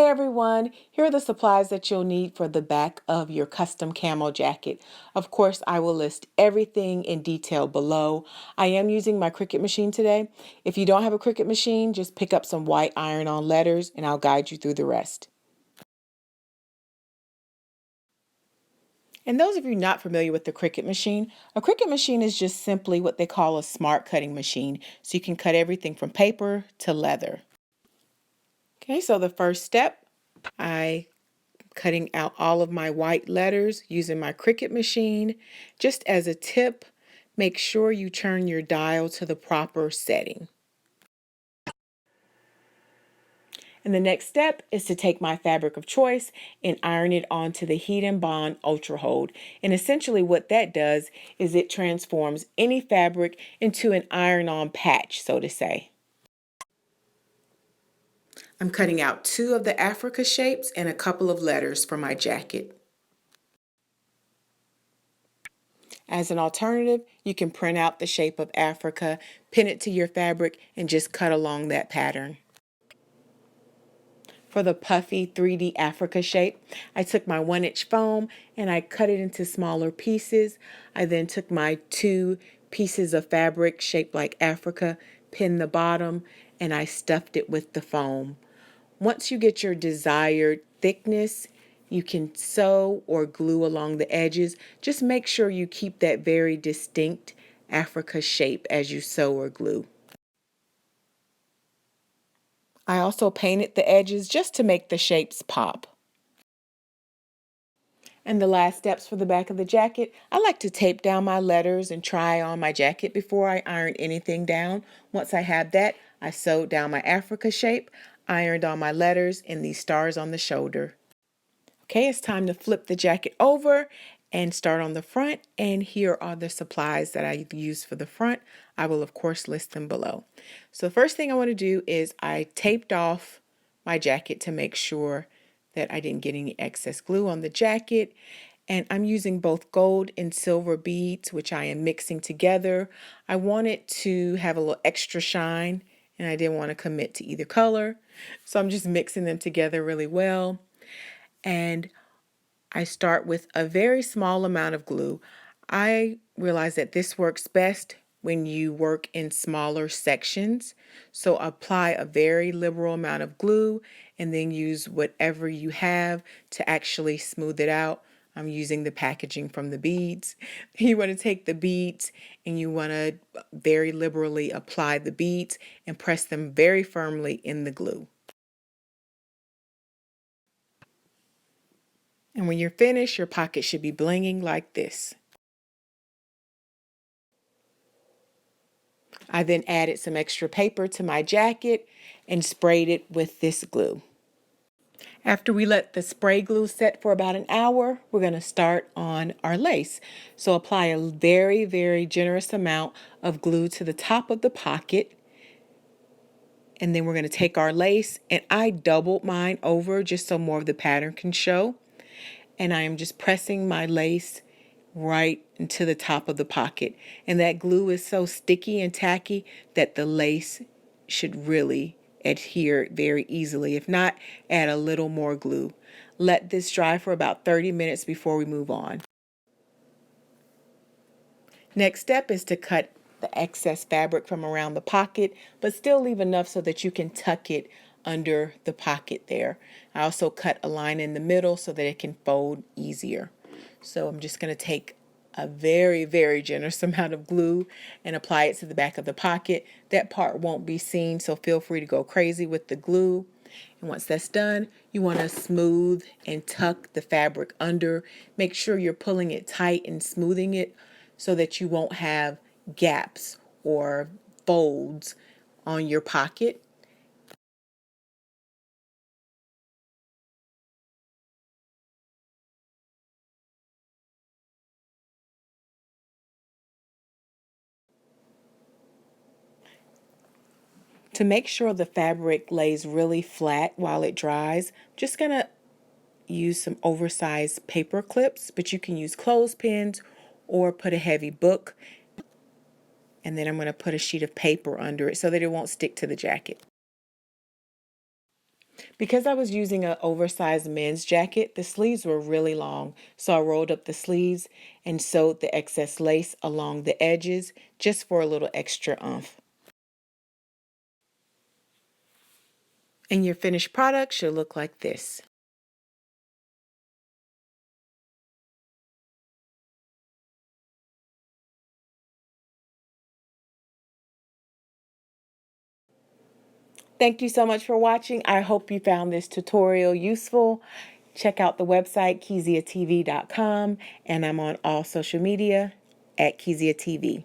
everyone, here are the supplies that you'll need for the back of your custom camo jacket. Of course, I will list everything in detail below. I am using my Cricut machine today. If you don't have a Cricut machine, just pick up some white iron-on letters and I'll guide you through the rest. And those of you not familiar with the Cricut machine, a Cricut machine is just simply what they call a smart cutting machine. So you can cut everything from paper to leather. Okay, so the first step, cutting out all of my white letters using my Cricut machine. Just as a tip, make sure you turn your dial to the proper setting. And the next step is to take my fabric of choice and iron it onto the Heat and Bond Ultra Hold. And essentially what that does is it transforms any fabric into an iron-on patch, so to say. I'm cutting out 2 of the Africa shapes and a couple of letters for my jacket. As an alternative, you can print out the shape of Africa, pin it to your fabric, and just cut along that pattern. For the puffy 3D Africa shape, I took my 1-inch foam and I cut it into smaller pieces. I then took my 2 pieces of fabric shaped like Africa, pinned the bottom, and I stuffed it with the foam. Once you get your desired thickness, you can sew or glue along the edges. Just make sure you keep that very distinct Africa shape as you sew or glue. I also painted the edges just to make the shapes pop. And the last steps for the back of the jacket, I like to tape down my letters and try on my jacket before I iron anything down. Once I have that, I sewed down my Africa shape, ironed on my letters and these stars on the shoulder. Okay, it's time to flip the jacket over and start on the front. And here are the supplies that I use for the front. I will, of course, list them below. So the first thing I want to do is I taped off my jacket to make sure that I didn't get any excess glue on the jacket. And I'm using both gold and silver beads, which I am mixing together. I want it to have a little extra shine, and I didn't want to commit to either color. So I'm just mixing them together really well. And I start with a very small amount of glue. I realize that this works best when you work in smaller sections. So apply a very liberal amount of glue and then use whatever you have to actually smooth it out. I'm using the packaging from the beads. You want to take the beads and you want to very liberally apply the beads and press them very firmly in the glue. And when you're finished, your pocket should be blinging like this. I then added some extra paper to my jacket and sprayed it with this glue. After we let the spray glue set for about an hour, we're going to start on our lace. So apply a very, very generous amount of glue to the top of the pocket. And then we're going to take our lace, and I doubled mine over just so more of the pattern can show. And I am just pressing my lace right into the top of the pocket. And that glue is so sticky and tacky that the lace should really adhere very easily. If not, add a little more glue. Let this dry for about 30 minutes before we move on. Next step is to cut the excess fabric from around the pocket, but still leave enough so that you can tuck it under the pocket there. I also cut a line in the middle so that it can fold easier. So I'm just going to take a very, very generous amount of glue and apply it to the back of the pocket. That part won't be seen, so feel free to go crazy with the glue. And once that's done, you want to smooth and tuck the fabric under. Make sure you're pulling it tight and smoothing it so that you won't have gaps or folds on your pocket. To make sure the fabric lays really flat while it dries, I'm just going to use some oversized paper clips, but you can use clothespins or put a heavy book. And then I'm going to put a sheet of paper under it so that it won't stick to the jacket. Because I was using an oversized men's jacket, the sleeves were really long, so I rolled up the sleeves and sewed the excess lace along the edges just for a little extra oomph. And your finished product should look like this. Thank you so much for watching. I hope you found this tutorial useful. Check out the website keiziadiy'editagain, and I'm on all social media at keiziatv.